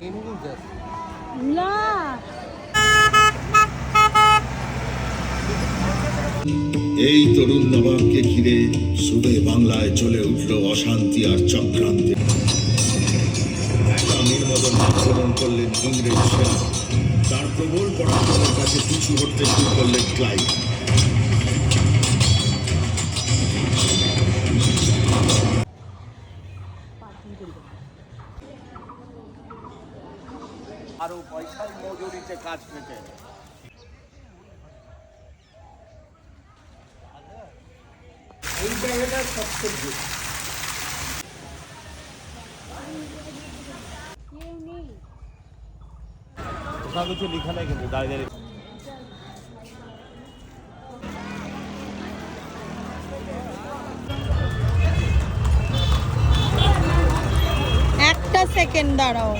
না এই তরুণ নবাবকে ঘিরে সুবে বাংলায় চলে উঠল অশান্তি আর চক্রান্তে। আমির মদন আক্রমণ করলেন ইংরেজ সেনা, তার প্রবল পরাক্রমের কাছে পিছু হটতে শুরু করলেন ক্লাইভ। আরো পয়সার মজুরিতে কাজ পেতেন। এই জায়গাটা সবচেয়ে ওখানে কিছু লিখা নেই কিন্তু দাঁড়িয়ে দাঁড়িয়ে একটা সেকেন্ড দাঁড়াও।